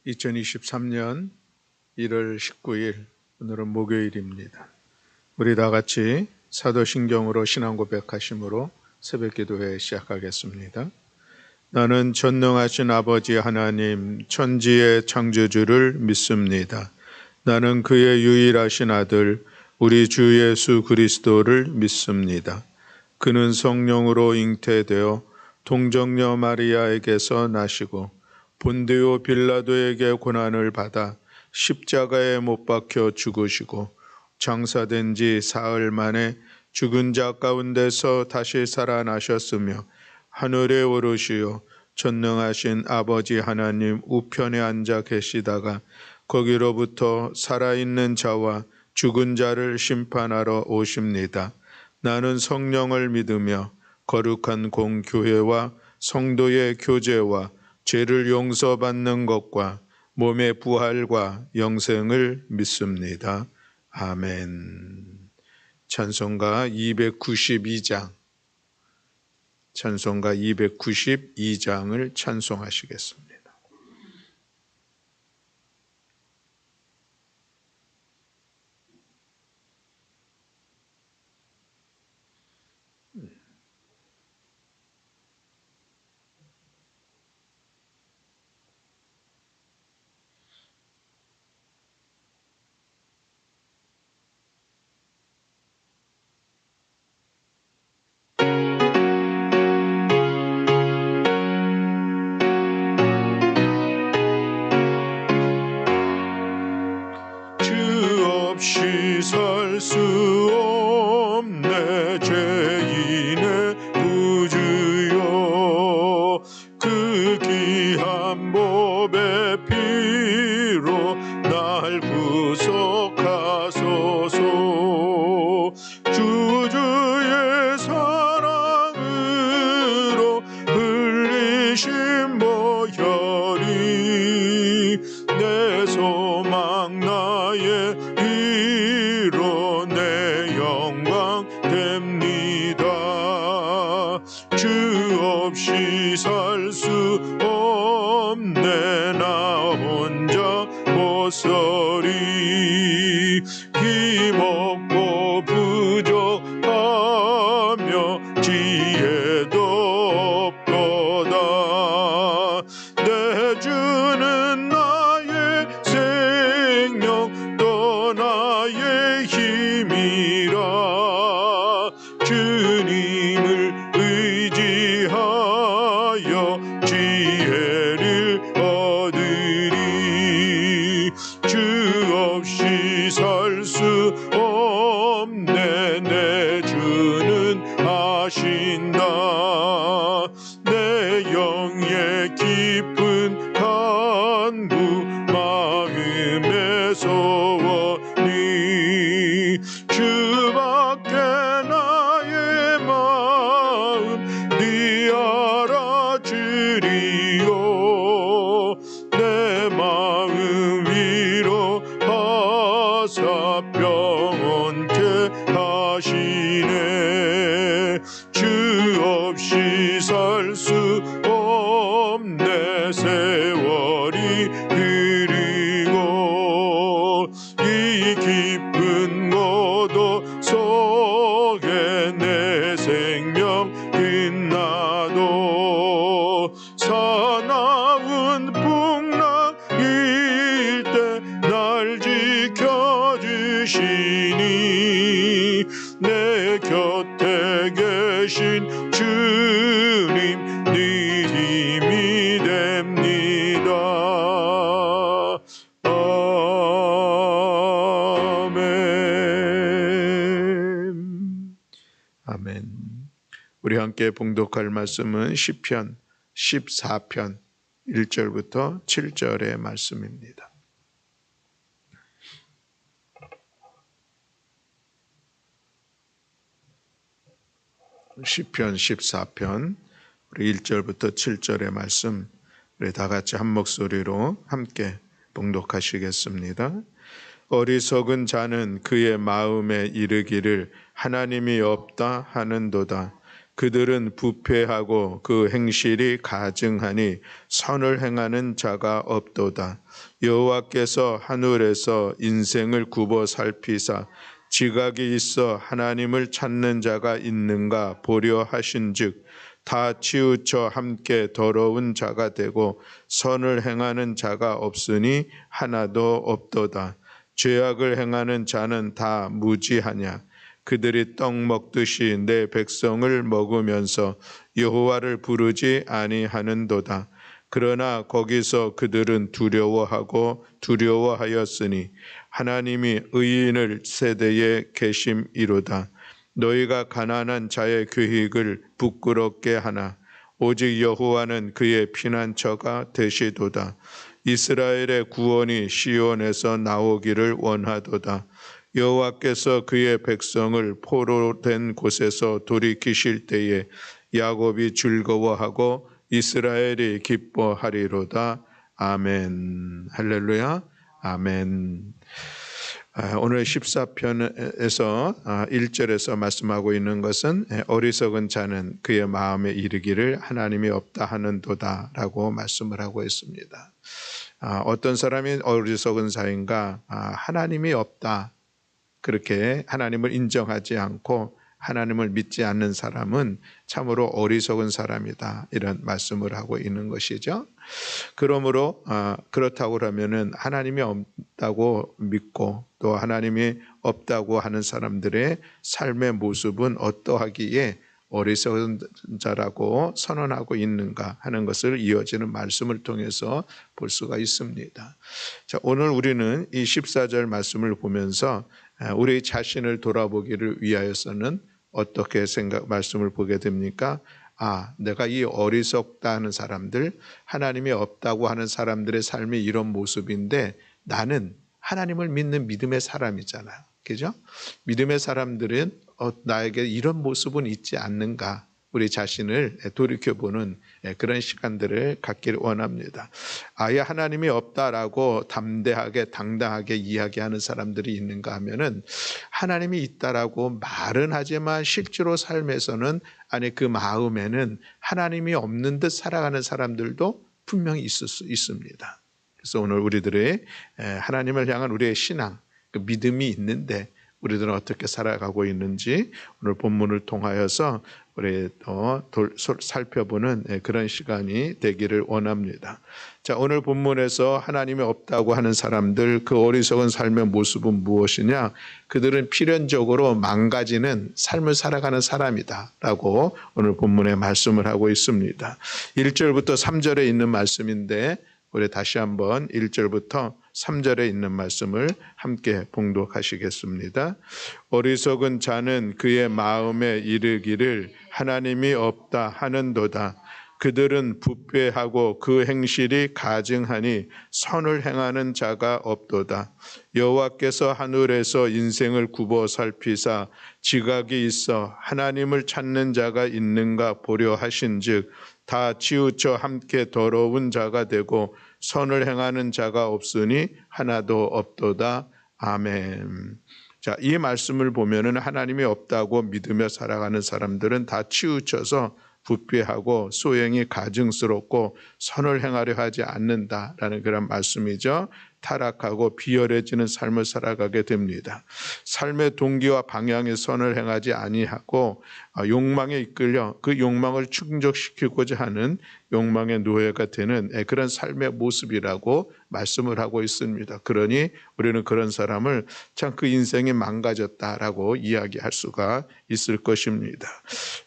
2023년 1월 19일 오늘은 목요일입니다. 우리 다 같이 사도신경으로 신앙 고백하심으로 새벽 기도회 시작하겠습니다. 나는 전능하신 아버지 하나님 천지의 창조주를 믿습니다. 나는 그의 유일하신 아들 우리 주 예수 그리스도를 믿습니다. 그는 성령으로 잉태되어 동정녀 마리아에게서 나시고 본디오 빌라도에게 고난을 받아 십자가에 못 박혀 죽으시고 장사된 지 사흘 만에 죽은 자 가운데서 다시 살아나셨으며 하늘에 오르시어 전능하신 아버지 하나님 우편에 앉아 계시다가 거기로부터 살아있는 자와 죽은 자를 심판하러 오십니다. 나는 성령을 믿으며 거룩한 공교회와 성도의 교제와 죄를 용서받는 것과 몸의 부활과 영생을 믿습니다. 아멘. 찬송가 292장 찬송가 292장을 찬송하시겠습니다. 살 수 없네 죄인의 구주여 그 귀한 법의 피로 날 구속하소서 주의 사랑으로 흘리신 보혈이 내 소망 나의 내 영광 됩니다. 주 없이 살 수 없네 나 혼자 못서리 힘없고 부족하며 지혜도 없도다. 내 주는 나의 생명 또 나의 힘이라 주님을 의지하여 지혜를 얻으리. 주 없이 살 수 없네 내 주는 아신다. 내 영의 깊은 간구 마음의 소원이 주밖에 나의 마음 네 알아주리요. 내 마음 위로하사 평온케 하시네. 주 없이 살 수 없네 세월이 흐르고 이 깊은 고도 속에 내 생명 끝나도 사나운 풍랑일 때 날 지켜주시니 내 곁에 계신 주님 네 힘이 됩니다. 아멘. 아멘. 우리 함께 봉독할 말씀은 시편 14편 1절부터 7절의 말씀입니다. 시편 14편 우리 1절부터 7절의 말씀 우리 다 같이 한 목소리로 함께 봉독하시겠습니다. 어리석은 자는 그의 마음에 이르기를 하나님이 없다 하는도다. 그들은 부패하고 그 행실이 가증하니 선을 행하는 자가 없도다. 여호와께서 하늘에서 인생을 굽어 살피사 지각이 있어 하나님을 찾는 자가 있는가 보려 하신즉 다 치우쳐 함께 더러운 자가 되고 선을 행하는 자가 없으니 하나도 없도다. 죄악을 행하는 자는 다 무지하냐. 그들이 떡 먹듯이 내 백성을 먹으면서 여호와를 부르지 아니하는도다. 그러나 거기서 그들은 두려워하였으니 하나님이 의인을 세대에 계심이로다. 너희가 가난한 자의 계획을 부끄럽게 하나 오직 여호와는 그의 피난처가 되시도다. 이스라엘의 구원이 시온에서 나오기를 원하도다. 여호와께서 그의 백성을 포로된 곳에서 돌이키실 때에 야곱이 즐거워하고 이스라엘이 기뻐하리로다. 아멘. 할렐루야. 아멘. 오늘 14편에서 1절에서 말씀하고 있는 것은 어리석은 자는 그의 마음에 이르기를 하나님이 없다 하는도다 라고 말씀을 하고 있습니다. 어떤 사람이 어리석은 자인가? 하나님이 없다, 그렇게 하나님을 인정하지 않고 하나님을 믿지 않는 사람은 참으로 어리석은 사람이다, 이런 말씀을 하고 있는 것이죠. 그러므로 그렇다고 하면은 하나님이 없다고 믿고 또 하나님이 없다고 하는 사람들의 삶의 모습은 어떠하기에 어리석은 자라고 선언하고 있는가 하는 것을 이어지는 말씀을 통해서 볼 수가 있습니다. 자, 오늘 우리는 이 14절 말씀을 보면서 우리 자신을 돌아보기를 위하여서는 어떻게 말씀을 보게 됩니까? 내가 이 어리석다 하는 사람들, 하나님이 없다고 하는 사람들의 삶이 이런 모습인데 나는 하나님을 믿는 믿음의 사람이잖아요. 그죠? 믿음의 사람들은 나에게 이런 모습은 있지 않는가? 우리 자신을 돌이켜보는 그런 시간들을 갖기를 원합니다. 아예 하나님이 없다라고 담대하게 당당하게 이야기하는 사람들이 있는가 하면은 하나님이 있다라고 말은 하지만 실제로 삶에서는 아니 그 마음에는 하나님이 없는 듯 살아가는 사람들도 분명히 있을 수 있습니다. 그래서 오늘 우리들의 하나님을 향한 우리의 신앙, 그 믿음이 있는데 우리들은 어떻게 살아가고 있는지 오늘 본문을 통하여서 우리 살펴보는 그런 시간이 되기를 원합니다. 자, 오늘 본문에서 하나님이 없다고 하는 사람들, 그 어리석은 삶의 모습은 무엇이냐? 그들은 필연적으로 망가지는 삶을 살아가는 사람이다라고 오늘 본문에 말씀을 하고 있습니다. 1절부터 3절에 있는 말씀인데 우리 다시 한번 1절부터 3절에 있는 말씀을 함께 봉독하시겠습니다. 어리석은 자는 그의 마음에 이르기를 하나님이 없다 하는도다. 그들은 부패하고 그 행실이 가증하니 선을 행하는 자가 없도다. 여호와께서 하늘에서 인생을 굽어 살피사 지각이 있어 하나님을 찾는 자가 있는가 보려 하신즉 다 치우쳐 함께 더러운 자가 되고 선을 행하는 자가 없으니 하나도 없도다. 아멘. 자, 이 말씀을 보면은 하나님이 없다고 믿으며 살아가는 사람들은 다 치우쳐서 부패하고 소행이 가증스럽고 선을 행하려 하지 않는다라는 그런 말씀이죠. 타락하고 비열해지는 삶을 살아가게 됩니다. 삶의 동기와 방향의 선을 행하지 아니하고 욕망에 이끌려 그 욕망을 충족시키고자 하는 욕망의 노예가 되는 그런 삶의 모습이라고 말씀을 하고 있습니다. 그러니 우리는 그런 사람을 참 그 인생이 망가졌다라고 이야기할 수가 있을 것입니다.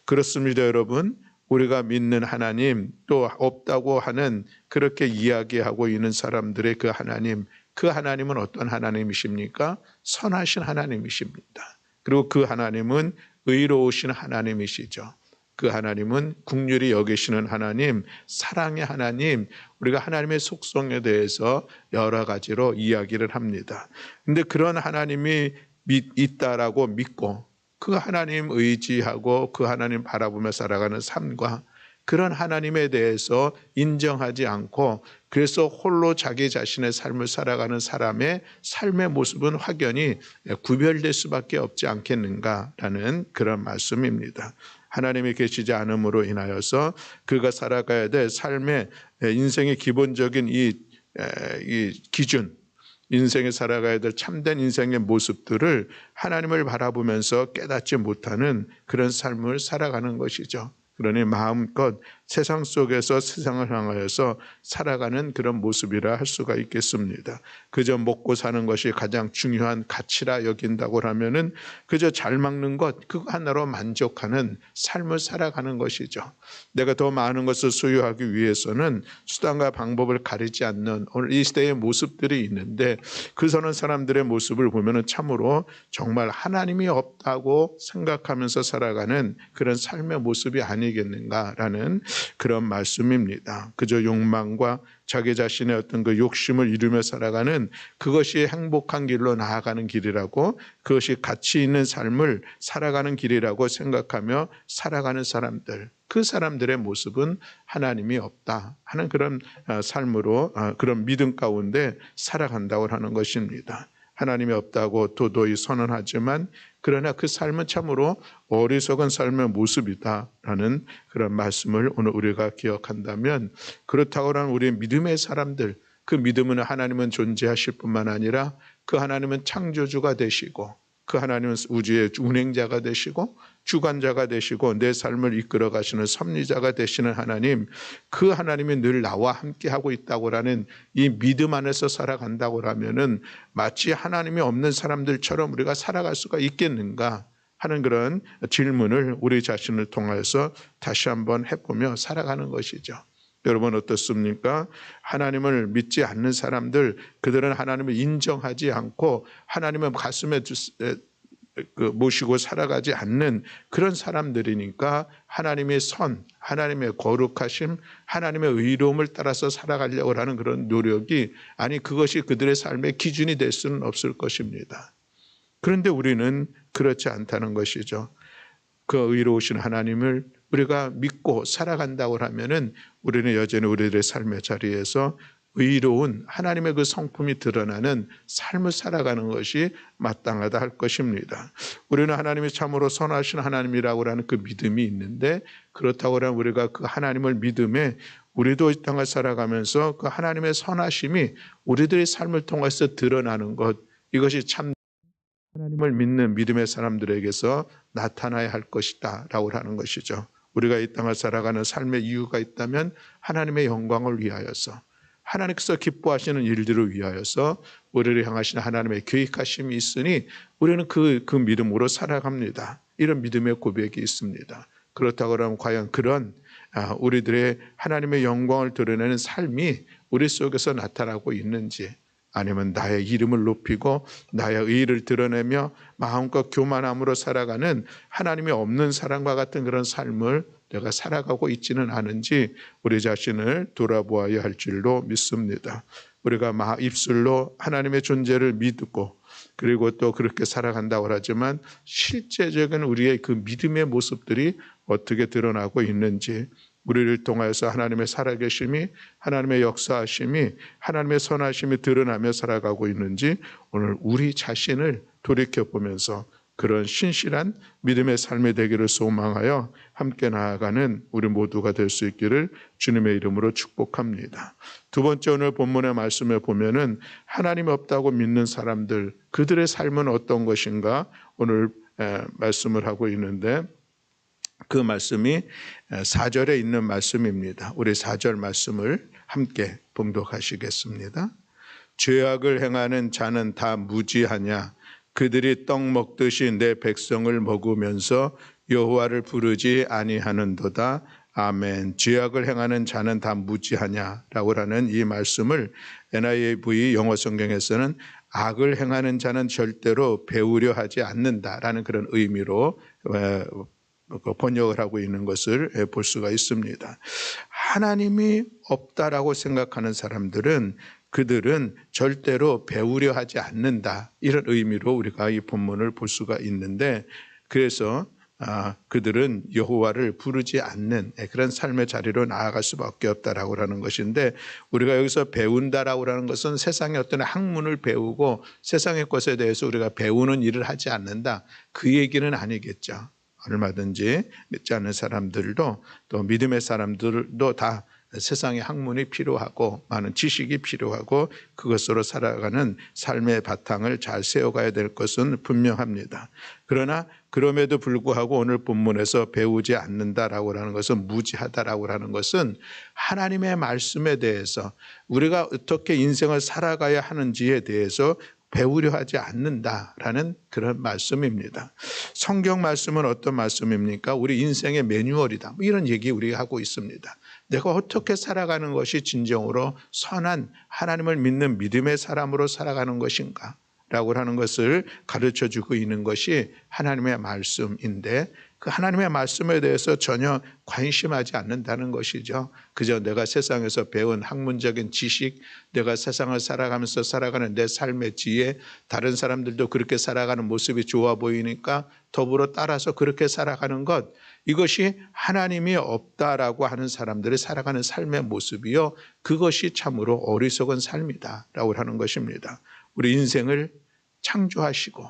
그렇습니다, 여러분. 우리가 믿는 하나님, 또 없다고 하는 그렇게 이야기하고 있는 사람들의 그 하나님은 어떤 하나님이십니까? 선하신 하나님이십니다. 그리고 그 하나님은 의로우신 하나님이시죠. 그 하나님은 긍휼히 여기시는 하나님, 사랑의 하나님, 우리가 하나님의 속성에 대해서 여러 가지로 이야기를 합니다. 그런데 그런 하나님이 있다라고 믿고 그 하나님 의지하고 그 하나님 바라보며 살아가는 삶과 그런 하나님에 대해서 인정하지 않고 그래서 홀로 자기 자신의 삶을 살아가는 사람의 삶의 모습은 확연히 구별될 수밖에 없지 않겠는가라는 그런 말씀입니다. 하나님이 계시지 않음으로 인하여서 그가 살아가야 될 삶의 인생의 기본적인 이 기준, 인생에 살아가야 될 참된 인생의 모습들을 하나님을 바라보면서 깨닫지 못하는 그런 삶을 살아가는 것이죠. 그러니 마음껏 세상 속에서 세상을 향하여서 살아가는 그런 모습이라 할 수가 있겠습니다. 그저 먹고 사는 것이 가장 중요한 가치라 여긴다고 하면은 그저 잘 먹는 것 그거 하나로 만족하는 삶을 살아가는 것이죠. 내가 더 많은 것을 소유하기 위해서는 수단과 방법을 가리지 않는 오늘 이 시대의 모습들이 있는데 그 서는 사람들의 모습을 보면은 참으로 정말 하나님이 없다고 생각하면서 살아가는 그런 삶의 모습이 아니겠는가라는 그런 말씀입니다. 그저 욕망과 자기 자신의 어떤 그 욕심을 이루며 살아가는 그것이 행복한 길로 나아가는 길이라고, 그것이 가치 있는 삶을 살아가는 길이라고 생각하며 살아가는 사람들, 그 사람들의 모습은 하나님이 없다 하는 그런 삶으로, 그런 믿음 가운데 살아간다고 하는 것입니다. 하나님이 없다고 도도히 선언하지만 그러나 그 삶은 참으로 어리석은 삶의 모습이다라는 그런 말씀을 오늘 우리가 기억한다면, 그렇다고 하면 우리 믿음의 사람들, 그 믿음은 하나님은 존재하실 뿐만 아니라 그 하나님은 창조주가 되시고 그 하나님은 우주의 운행자가 되시고 주관자가 되시고 내 삶을 이끌어 가시는 섭리자가 되시는 하나님, 그 하나님이 늘 나와 함께 하고 있다고 하는 이 믿음 안에서 살아간다고 하면은 마치 하나님이 없는 사람들처럼 우리가 살아갈 수가 있겠는가 하는 그런 질문을 우리 자신을 통해서 다시 한번 해보며 살아가는 것이죠. 여러분 어떻습니까? 하나님을 믿지 않는 사람들, 그들은 하나님을 인정하지 않고 하나님의 가슴에 모시고 살아가지 않는 그런 사람들이니까 하나님의 선, 하나님의 거룩하심, 하나님의 의로움을 따라서 살아가려고 하는 그런 노력이, 아니 그것이 그들의 삶의 기준이 될 수는 없을 것입니다. 그런데 우리는 그렇지 않다는 것이죠. 그 의로우신 하나님을 우리가 믿고 살아간다고 하면은 우리는 여전히 우리들의 삶의 자리에서 의로운 하나님의 그 성품이 드러나는 삶을 살아가는 것이 마땅하다 할 것입니다. 우리는 하나님이 참으로 선하신 하나님이라고 하는 그 믿음이 있는데, 그렇다고 하면 우리가 그 하나님을 믿음에 우리도 이 땅을 살아가면서 그 하나님의 선하심이 우리들의 삶을 통해서 드러나는 것, 이것이 참 하나님을 믿는 믿음의 사람들에게서 나타나야 할 것이다 라고 하는 것이죠. 우리가 이 땅을 살아가는 삶의 이유가 있다면 하나님의 영광을 위하여서, 하나님께서 기뻐하시는 일들을 위하여서 우리를 향하신 하나님의 계획하심이 있으니 우리는 그 믿음으로 살아갑니다. 이런 믿음의 고백이 있습니다. 그렇다고 하면 과연 그런 우리들의 하나님의 영광을 드러내는 삶이 우리 속에서 나타나고 있는지, 아니면 나의 이름을 높이고 나의 의의를 드러내며 마음껏 교만함으로 살아가는 하나님이 없는 사람과 같은 그런 삶을 내가 살아가고 있지는 않은지 우리 자신을 돌아보아야 할 줄로 믿습니다. 우리가 입술로 하나님의 존재를 믿고 그리고 또 그렇게 살아간다고 하지만 실제적인 우리의 그 믿음의 모습들이 어떻게 드러나고 있는지, 우리를 통하여서 하나님의 살아계심이, 하나님의 역사하심이, 하나님의 선하심이 드러나며 살아가고 있는지 오늘 우리 자신을 돌이켜보면서 그런 신실한 믿음의 삶이 되기를 소망하여 함께 나아가는 우리 모두가 될 수 있기를 주님의 이름으로 축복합니다. 두 번째, 오늘 본문의 말씀에 보면은 하나님 없다고 믿는 사람들, 그들의 삶은 어떤 것인가 오늘 말씀을 하고 있는데, 그 말씀이 4절에 있는 말씀입니다. 우리 4절 말씀을 함께 봉독하시겠습니다. 죄악을 행하는 자는 다 무지하냐? 그들이 떡 먹듯이 내 백성을 먹으면서 여호와를 부르지 아니하는도다. 아멘. 죄악을 행하는 자는 다 무지하냐라고 하는 이 말씀을 NIV 영어 성경에서는 악을 행하는 자는 절대로 배우려 하지 않는다라는 그런 의미로 번역을 하고 있는 것을 볼 수가 있습니다. 하나님이 없다라고 생각하는 사람들은 그들은 절대로 배우려 하지 않는다, 이런 의미로 우리가 이 본문을 볼 수가 있는데, 그래서 그들은 여호와를 부르지 않는 그런 삶의 자리로 나아갈 수밖에 없다라고 하는 것인데, 우리가 여기서 배운다라고 하는 것은 세상의 어떤 학문을 배우고 세상의 것에 대해서 우리가 배우는 일을 하지 않는다, 그 얘기는 아니겠죠. 얼마든지 믿지 않는 사람들도 또 믿음의 사람들도 다 세상의 학문이 필요하고 많은 지식이 필요하고 그것으로 살아가는 삶의 바탕을 잘 세워가야 될 것은 분명합니다. 그러나 그럼에도 불구하고 오늘 본문에서 배우지 않는다라고 하는 것은 무지하다라고 하는 것은 하나님의 말씀에 대해서 우리가 어떻게 인생을 살아가야 하는지에 대해서 배우려 하지 않는다라는 그런 말씀입니다. 성경 말씀은 어떤 말씀입니까? 우리 인생의 매뉴얼이다. 이런 얘기 우리가 하고 있습니다. 내가 어떻게 살아가는 것이 진정으로 선한 하나님을 믿는 믿음의 사람으로 살아가는 것인가? 라고 하는 것을 가르쳐주고 있는 것이 하나님의 말씀인데 그 하나님의 말씀에 대해서 전혀 관심하지 않는다는 것이죠. 그저 내가 세상에서 배운 학문적인 지식, 내가 세상을 살아가면서 살아가는 내 삶의 지혜, 다른 사람들도 그렇게 살아가는 모습이 좋아 보이니까 더불어 따라서 그렇게 살아가는 것, 이것이 하나님이 없다라고 하는 사람들이 살아가는 삶의 모습이요, 그것이 참으로 어리석은 삶이다라고 하는 것입니다. 우리 인생을 창조하시고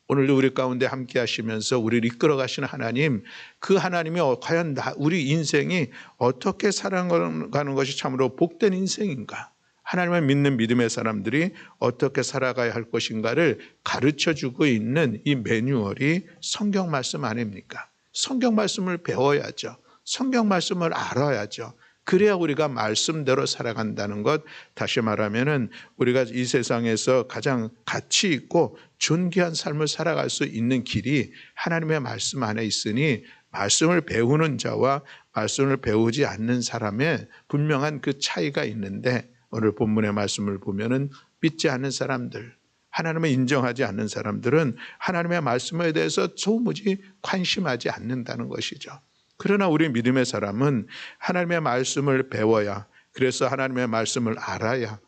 오늘도 우리 가운데 함께 하시면서 우리를 이끌어 가시는 하나님, 그 하나님이 과연 우리 인생이 어떻게 살아가는 것이 참으로 복된 인생인가, 하나님을 믿는 믿음의 사람들이 어떻게 살아가야 할 것인가를 가르쳐주고 있는 이 매뉴얼이 성경 말씀 아닙니까? 성경 말씀을 배워야죠. 성경 말씀을 알아야죠. 그래야 우리가 말씀대로 살아간다는 것, 다시 말하면은 우리가 이 세상에서 가장 가치 있고 존귀한 삶을 살아갈 수 있는 길이 하나님의 말씀 안에 있으니 말씀을 배우는 자와 말씀을 배우지 않는 사람의 분명한 그 차이가 있는데 오늘 본문의 말씀을 보면은 믿지 않는 사람들, 하나님을 인정하지 않는 사람들은 하나님의 말씀에 대해서 도무지 관심하지 않는다는 것이죠. 그러나 우리 믿음의 사람은 하나님의 말씀을 배워야, 그래서 하나님의 말씀을 알아야,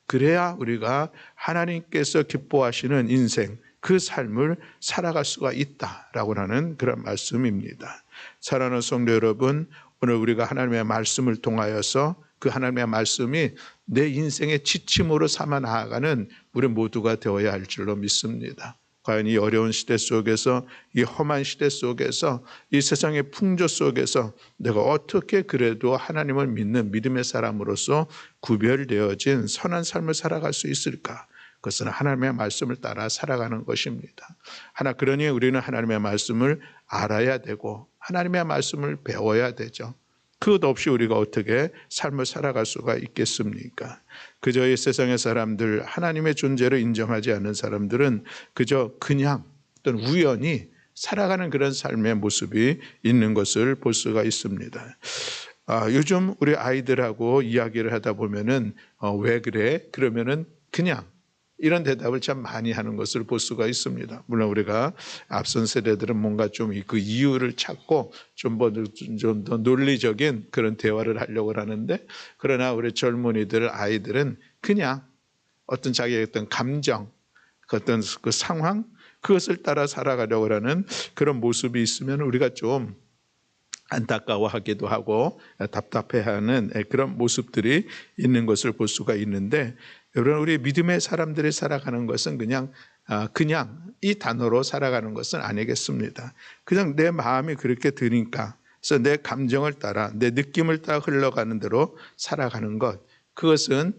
그래야 우리가 하나님께서 기뻐하시는 인생, 그 삶을 살아갈 수가 있다라고 하는 그런 말씀입니다. 사랑하는 성도 여러분, 오늘 우리가 하나님의 말씀을 통하여서 그 하나님의 말씀이 내 인생의 지침으로 삼아 나아가는 우리 모두가 되어야 할 줄로 믿습니다. 과연 이 어려운 시대 속에서, 이 험한 시대 속에서, 이 세상의 풍조 속에서 내가 어떻게 그래도 하나님을 믿는 믿음의 사람으로서 구별되어진 선한 삶을 살아갈 수 있을까? 그것은 하나님의 말씀을 따라 살아가는 것입니다. 그러니 우리는 하나님의 말씀을 알아야 되고 하나님의 말씀을 배워야 되죠. 그것 없이 우리가 어떻게 삶을 살아갈 수가 있겠습니까? 그저 이 세상의 사람들, 하나님의 존재를 인정하지 않는 사람들은 그저 그냥 어떤 우연히 살아가는 그런 삶의 모습이 있는 것을 볼 수가 있습니다. 요즘 우리 아이들하고 이야기를 하다 보면은 왜 그래? 그러면은 그냥, 이런 대답을 참 많이 하는 것을 볼 수가 있습니다. 물론 우리가 앞선 세대들은 뭔가 좀 그 이유를 찾고 좀 더 논리적인 그런 대화를 하려고 하는데, 그러나 우리 젊은이들, 아이들은 그냥 어떤 자기의 어떤 감정, 어떤 그 상황, 그것을 따라 살아가려고 하는 그런 모습이 있으면 우리가 좀 안타까워하기도 하고 답답해하는 그런 모습들이 있는 것을 볼 수가 있는데, 여러분, 우리 믿음의 사람들이 살아가는 것은 그냥 이 단어로 살아가는 것은 아니겠습니다. 그냥 내 마음이 그렇게 드니까, 그래서 내 감정을 따라, 내 느낌을 따라 흘러가는 대로 살아가는 것, 그것은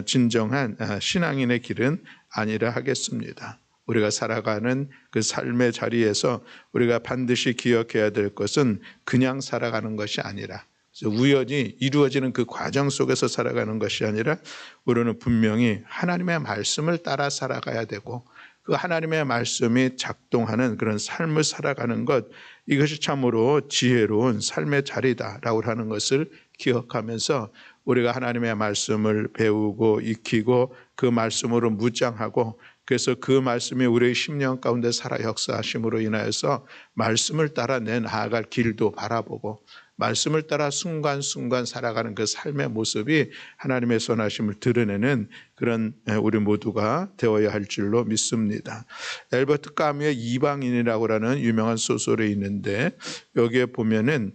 진정한 신앙인의 길은 아니라 하겠습니다. 우리가 살아가는 그 삶의 자리에서 우리가 반드시 기억해야 될 것은 그냥 살아가는 것이 아니라, 우연히 이루어지는 그 과정 속에서 살아가는 것이 아니라 우리는 분명히 하나님의 말씀을 따라 살아가야 되고, 그 하나님의 말씀이 작동하는 그런 삶을 살아가는 것, 이것이 참으로 지혜로운 삶의 자리다라고 하는 것을 기억하면서 우리가 하나님의 말씀을 배우고 익히고 그 말씀으로 무장하고, 그래서 그 말씀이 우리의 심령 가운데 살아 역사하심으로 인하여서 말씀을 따라 내 나아갈 길도 바라보고 말씀을 따라 순간순간 살아가는 그 삶의 모습이 하나님의 선하심을 드러내는 그런 우리 모두가 되어야 할 줄로 믿습니다. 엘버트 까뮈의 이방인이라고 하는 유명한 소설이 있는데, 여기에 보면은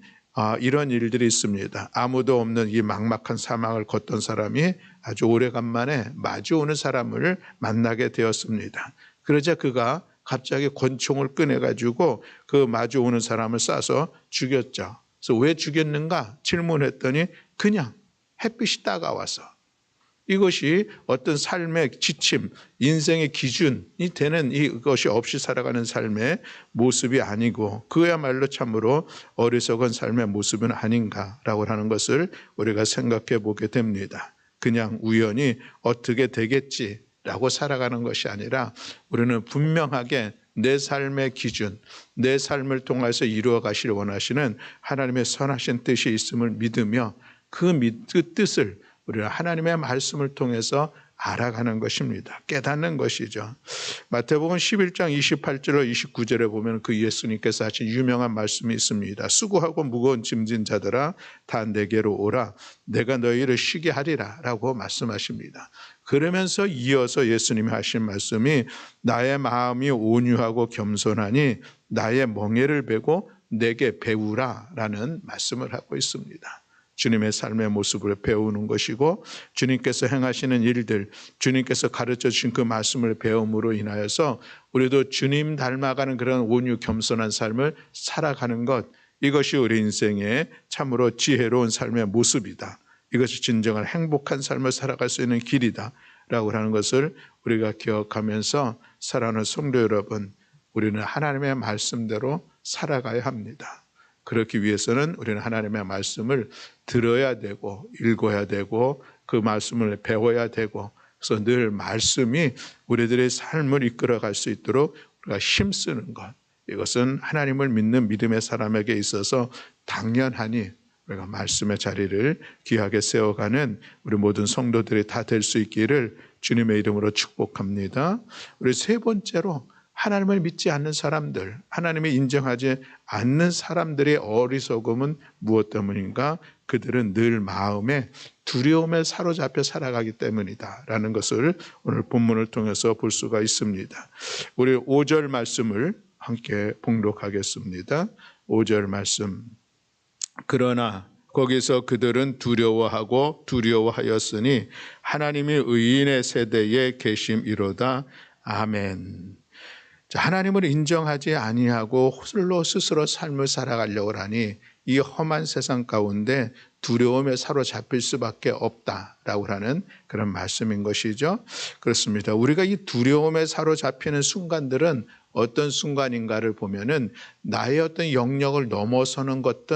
이런 일들이 있습니다. 아무도 없는 이 막막한 사막을 걷던 사람이 아주 오래간만에 마주오는 사람을 만나게 되었습니다. 그러자 그가 갑자기 권총을 꺼내가지고 그 마주오는 사람을 쏴서 죽였죠. 그래서 왜 죽였는가 질문했더니 그냥 햇빛이 따가워서. 이것이 어떤 삶의 지침, 인생의 기준이 되는 이것이 없이 살아가는 삶의 모습이 아니고 그야말로 참으로 어리석은 삶의 모습은 아닌가라고 하는 것을 우리가 생각해 보게 됩니다. 그냥 우연히 어떻게 되겠지라고 살아가는 것이 아니라 우리는 분명하게 내 삶의 기준, 내 삶을 통해서 이루어 가시를 원하시는 하나님의 선하신 뜻이 있음을 믿으며 그 뜻을 우리는 하나님의 말씀을 통해서 알아가는 것입니다. 깨닫는 것이죠. 마태복음 11장 28절로 29절에 보면 그 예수님께서 하신 유명한 말씀이 있습니다. 수고하고 무거운 짐진 자들아 다 내게로 오라 내가 너희를 쉬게 하리라 라고 말씀하십니다. 그러면서 이어서 예수님이 하신 말씀이 나의 마음이 온유하고 겸손하니 나의 멍에를 베고 내게 배우라 라는 말씀을 하고 있습니다. 주님의 삶의 모습을 배우는 것이고 주님께서 행하시는 일들, 주님께서 가르쳐 주신 그 말씀을 배움으로 인하여서 우리도 주님 닮아가는 그런 온유 겸손한 삶을 살아가는 것, 이것이 우리 인생의 참으로 지혜로운 삶의 모습이다. 이것이 진정한 행복한 삶을 살아갈 수 있는 길이다 라고 하는 것을 우리가 기억하면서 사랑하는 성도 여러분, 우리는 하나님의 말씀대로 살아가야 합니다. 그렇기 위해서는 우리는 하나님의 말씀을 들어야 되고 읽어야 되고 그 말씀을 배워야 되고, 그래서 늘 말씀이 우리들의 삶을 이끌어갈 수 있도록 우리가 힘쓰는 것, 이것은 하나님을 믿는 믿음의 사람에게 있어서 당연하니 우리가 말씀의 자리를 귀하게 세워가는 우리 모든 성도들이 다 될 수 있기를 주님의 이름으로 축복합니다. 우리 세 번째로 하나님을 믿지 않는 사람들, 하나님을 인정하지 않는 사람들의 어리석음은 무엇 때문인가? 그들은 늘 마음에 두려움에 사로잡혀 살아가기 때문이다 라는 것을 오늘 본문을 통해서 볼 수가 있습니다. 우리 5절 말씀을 함께 봉독하겠습니다. 5절 말씀. 그러나 거기서 그들은 두려워하였으니 하나님이 의인의 세대에 계심이로다. 아멘. 하나님을 인정하지 아니하고 홀로 스스로 삶을 살아가려고 하니 이 험한 세상 가운데 두려움에 사로잡힐 수밖에 없다라고 하는 그런 말씀인 것이죠. 그렇습니다. 우리가 이 두려움에 사로잡히는 순간들은 어떤 순간인가를 보면은 나의 어떤 영역을 넘어서는 것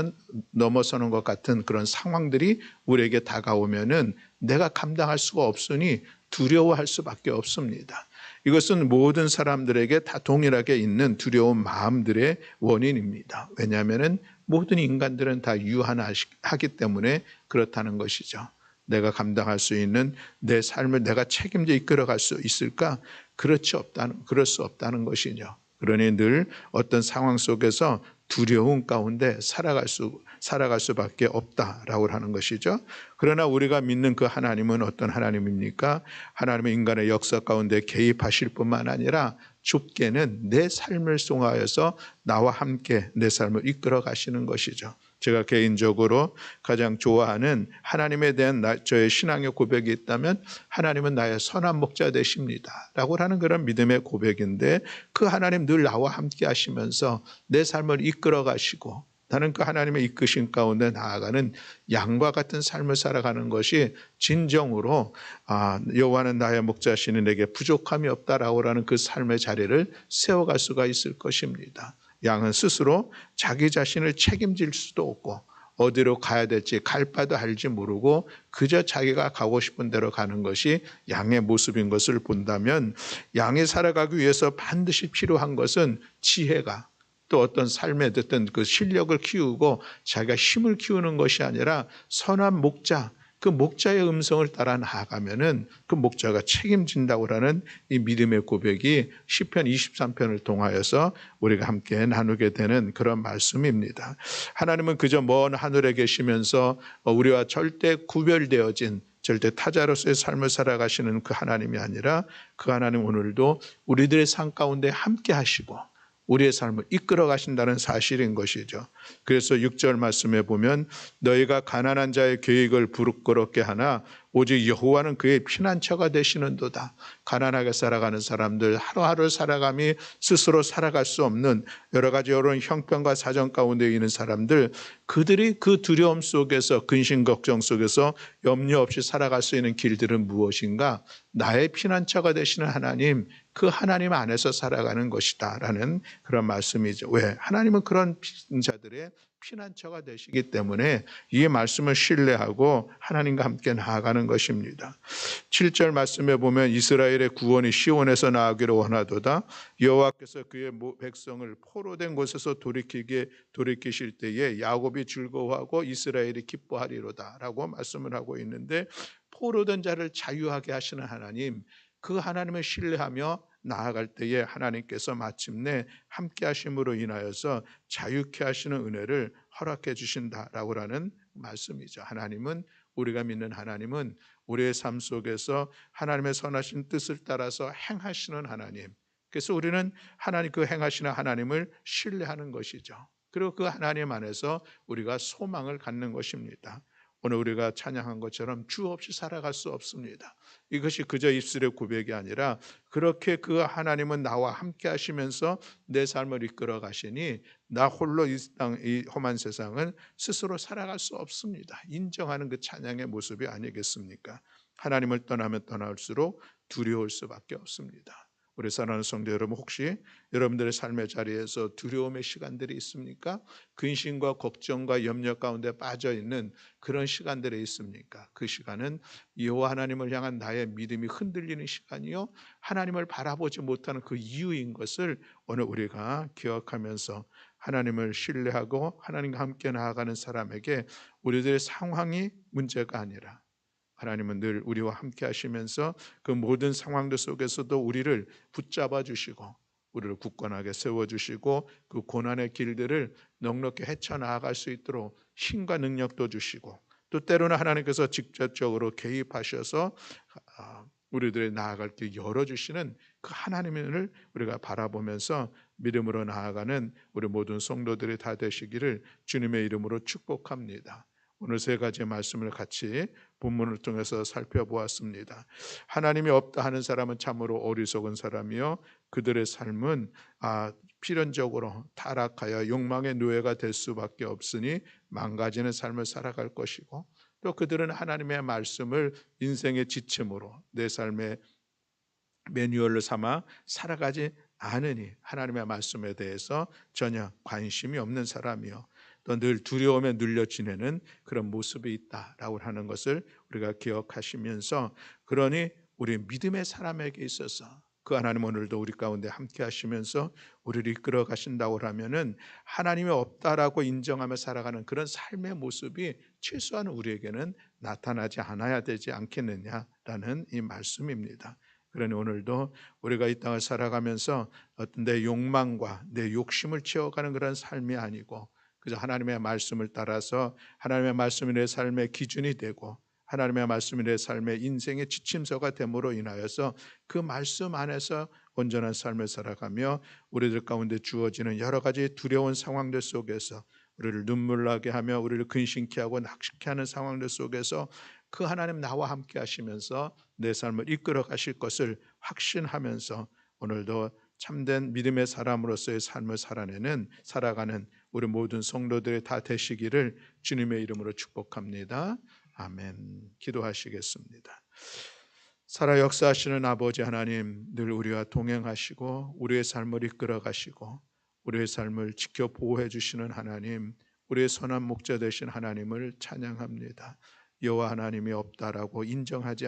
같은 그런 상황들이 우리에게 다가오면은 내가 감당할 수가 없으니 두려워할 수밖에 없습니다. 이것은 모든 사람들에게 다 동일하게 있는 두려운 마음들의 원인입니다. 왜냐하면 모든 인간들은 다 유한하기 때문에 그렇다는 것이죠. 내가 감당할 수 있는 내 삶을 내가 책임져 이끌어갈 수 있을까? 그럴 수 없다는 것이죠. 그러니 늘 어떤 상황 속에서 두려움 가운데 살아갈 수밖에 없다라고 하는 것이죠. 그러나 우리가 믿는 그 하나님은 어떤 하나님입니까? 하나님은 인간의 역사 가운데 개입하실 뿐만 아니라 좁게는 내 삶을 통하여서 나와 함께 내 삶을 이끌어 가시는 것이죠. 제가 개인적으로 가장 좋아하는 하나님에 대한 저의 신앙의 고백이 있다면 하나님은 나의 선한 목자 되십니다 라고 하는 그런 믿음의 고백인데, 그 하나님 늘 나와 함께 하시면서 내 삶을 이끌어 가시고 나는 그 하나님의 이끄신 가운데 나아가는 양과 같은 삶을 살아가는 것이 진정으로 여호와는 나의 목자시니 내게 부족함이 없다라고 하는 그 삶의 자리를 세워갈 수가 있을 것입니다. 양은 스스로 자기 자신을 책임질 수도 없고 어디로 가야 될지 갈 바도 알지 모르고 그저 자기가 가고 싶은 대로 가는 것이 양의 모습인 것을 본다면, 양이 살아가기 위해서 반드시 필요한 것은 지혜가, 또 어떤 삶에 어떤 그 실력을 키우고 자기가 힘을 키우는 것이 아니라 선한 목자, 그 목자의 음성을 따라 나아가면은 그 목자가 책임진다고 하는 이 믿음의 고백이 시편 23편을 통하여서 우리가 함께 나누게 되는 그런 말씀입니다. 하나님은 그저 먼 하늘에 계시면서 우리와 절대 구별되어진 절대 타자로서의 삶을 살아가시는 그 하나님이 아니라, 그 하나님 오늘도 우리들의 삶 가운데 함께 하시고 우리의 삶을 이끌어 가신다는 사실인 것이죠. 그래서 6절 말씀에 보면 너희가 가난한 자의 계획을 부끄럽게 하나 오직 여호와는 그의 피난처가 되시는도다. 가난하게 살아가는 사람들, 하루하루 살아감이 스스로 살아갈 수 없는 여러 가지 이런 형편과 사정 가운데 있는 사람들, 그들이 그 두려움 속에서, 근심 걱정 속에서 염려 없이 살아갈 수 있는 길들은 무엇인가? 나의 피난처가 되시는 하나님, 그 하나님 안에서 살아가는 것이다 라는 그런 말씀이죠. 왜? 하나님은 그런 자들의 피난처가 되시기 때문에 이 말씀을 신뢰하고 하나님과 함께 나아가는 것입니다. 7절 말씀에 보면 이스라엘의 구원이 시온에서 나오기를 원하도다. 여호와께서 그의 백성을 포로된 곳에서 돌이키실 때에 야곱이 즐거워하고 이스라엘이 기뻐하리로다 라고 말씀을 하고 있는데, 포로된 자를 자유하게 하시는 하나님, 그 하나님을 신뢰하며 나아갈 때에 하나님께서 마침내 함께 하심으로 인하여서 자유케 하시는 은혜를 허락해 주신다라고 하는 말씀이죠. 하나님은, 우리가 믿는 하나님은 우리의 삶 속에서 하나님의 선하신 뜻을 따라서 행하시는 하나님, 그래서 우리는 하나님, 그 행하시는 하나님을 신뢰하는 것이죠. 그리고 그 하나님 안에서 우리가 소망을 갖는 것입니다. 오늘 우리가 찬양한 것처럼 주 없이 살아갈 수 없습니다. 이것이 그저 입술의 고백이 아니라 그렇게 그 하나님은 나와 함께 하시면서 내 삶을 이끌어 가시니 나 홀로 이 험한 세상은 스스로 살아갈 수 없습니다. 인정하는 그 찬양의 모습이 아니겠습니까? 하나님을 떠나면 떠날수록 두려울 수밖에 없습니다. 우리 사랑하는 성도 여러분, 혹시 여러분들의 삶의 자리에서 두려움의 시간들이 있습니까? 근심과 걱정과 염려 가운데 빠져 있는 그런 시간들이 있습니까? 그 시간은 여호와 하나님을 향한 나의 믿음이 흔들리는 시간이요, 하나님을 바라보지 못하는 그 이유인 것을 오늘 우리가 기억하면서 하나님을 신뢰하고 하나님과 함께 나아가는 사람에게 우리들의 상황이 문제가 아니라 하나님은 늘 우리와 함께 하시면서 그 모든 상황들 속에서도 우리를 붙잡아 주시고 우리를 굳건하게 세워주시고 그 고난의 길들을 넉넉히 헤쳐나갈 수 있도록 힘과 능력도 주시고, 또 때로는 하나님께서 직접적으로 개입하셔서 우리들의 나아갈 길 열어주시는 그 하나님을 우리가 바라보면서 믿음으로 나아가는 우리 모든 성도들이 다 되시기를 주님의 이름으로 축복합니다. 오늘 세 가지의 말씀을 같이 본문을 통해서 살펴보았습니다. 하나님이 없다 하는 사람은 참으로 어리석은 사람이요, 그들의 삶은 필연적으로 타락하여 욕망의 노예가 될 수밖에 없으니 망가지는 삶을 살아갈 것이고, 또 그들은 하나님의 말씀을 인생의 지침으로 내 삶의 매뉴얼로 삼아 살아가지 않으니 하나님의 말씀에 대해서 전혀 관심이 없는 사람이요, 또 늘 두려움에 눌려 지내는 그런 모습이 있다라고 하는 것을 우리가 기억하시면서, 그러니 우리 믿음의 사람에게 있어서 그 하나님 오늘도 우리 가운데 함께 하시면서 우리를 이끌어 가신다고 하면은 하나님이 없다라고 인정하며 살아가는 그런 삶의 모습이 최소한 우리에게는 나타나지 않아야 되지 않겠느냐라는 이 말씀입니다. 그러니 오늘도 우리가 이 땅을 살아가면서 어떤 내 욕망과 내 욕심을 채워가는 그런 삶이 아니고, 그저 하나님의 말씀을 따라서 하나님의 말씀이 내 삶의 기준이 되고 하나님의 말씀이 내 삶의 인생의 지침서가 됨으로 인하여서 그 말씀 안에서 온전한 삶을 살아가며 우리들 가운데 주어지는 여러 가지 두려운 상황들 속에서 우리를 눈물 나게 하며 우리를 근심케 하고 낙심케 하는 상황들 속에서 그 하나님 나와 함께 하시면서 내 삶을 이끌어 가실 것을 확신하면서 오늘도 참된 믿음의 사람으로서의 삶을 살아가는 우리 모든 성도들이 다 되시기를 주님의 이름으로 축복합니다. 아멘. 기도하시겠습니다. 살아 역사하시는 아버지 하나님, 늘 우리와 동행하시고 우리의 삶을 이끌어 가시고 우리의 삶을 지켜 보호해 주시는 하나님, 우리의 선한 목자 되신 하나님을 찬양합니다. 여호와 하나님이 없다라고 인정하지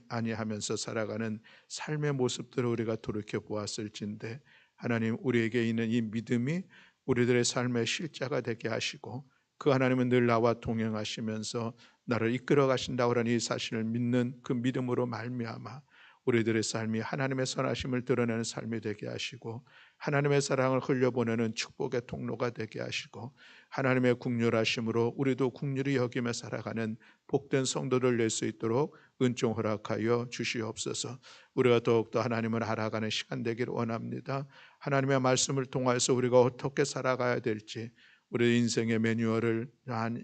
아니하면서 살아가는 삶의 모습들을 우리가 돌이켜 보았을진데, 하나님 우리에게 있는 이 믿음이 우리들의 삶의 실자가 되게 하시고 그 하나님은 늘 나와 동행하시면서 나를 이끌어 가신다고 하는 이 사실을 믿는 그 믿음으로 말미암아 우리들의 삶이 하나님의 선하심을 드러내는 삶이 되게 하시고 하나님의 사랑을 흘려보내는 축복의 통로가 되게 하시고 하나님의 국률하심으로 우리도 국률이 여기며 살아가는 복된 성도를 낼 수 있도록 은총 허락하여 주시옵소서. 우리가 더욱더 하나님을 알아가는 시간 되기를 원합니다. 하나님의 말씀을 통하여서 우리가 어떻게 살아가야 될지, 우리 인생의 매뉴얼을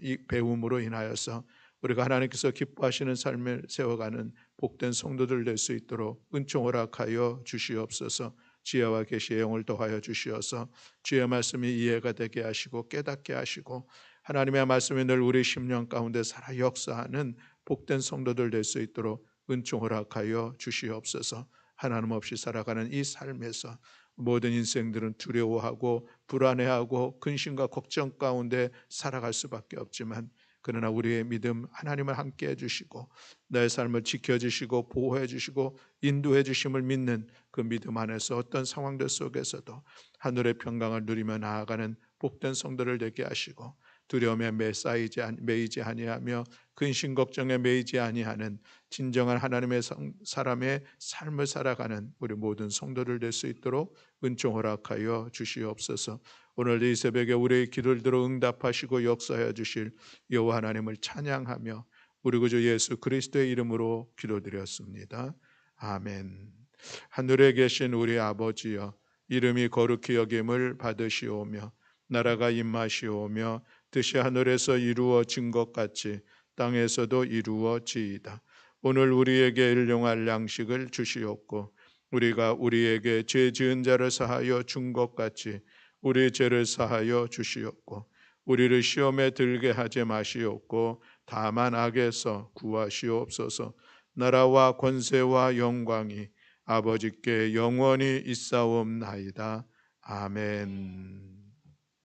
이 배움으로 인하여서 우리가 하나님께서 기뻐하시는 삶을 세워가는 복된 성도들 될 수 있도록 은총 허락하여 주시옵소서. 지혜와 계시의 영을 더하여 주시어서 주의 말씀이 이해가 되게 하시고 깨닫게 하시고 하나님의 말씀이 늘 우리 심령 가운데 살아 역사하는 복된 성도들 될 수 있도록 은총 허락하여 주시옵소서. 하나님 없이 살아가는 이 삶에서 모든 인생들은 두려워하고 불안해하고 근심과 걱정 가운데 살아갈 수밖에 없지만 그러나 우리의 믿음 하나님을 함께 해주시고 나의 삶을 지켜주시고 보호해주시고 인도해주심을 믿는 그 믿음 안에서 어떤 상황들 속에서도 하늘의 평강을 누리며 나아가는 복된 성도를 되게 하시고 두려움에 매이지 아니하며 근심 걱정에 매이지 아니하는 진정한 하나님의 사람의 삶을 살아가는 우리 모든 성도들 될 수 있도록 은총 허락하여 주시옵소서. 오늘 이 새벽에 우리의 기도를 들어 응답하시고 역사해 주실 여호와 하나님을 찬양하며 우리 구주 예수 그리스도의 이름으로 기도드렸습니다. 아멘. 하늘에 계신 우리 아버지여, 이름이 거룩히 여김을 받으시오며 나라가 임하시오며 뜻이 하늘에서 이루어진 것 같이 땅에서도 이루어지이다. 오늘 우리에게 일용할 양식을 주시옵고 우리가 우리에게 죄 지은 자를 사하여 준 것 같이 우리 죄를 사하여 주시옵고 우리를 시험에 들게 하지 마시옵고 다만 악에서 구하시옵소서. 나라와 권세와 영광이 아버지께 영원히 있사옵나이다. 아멘.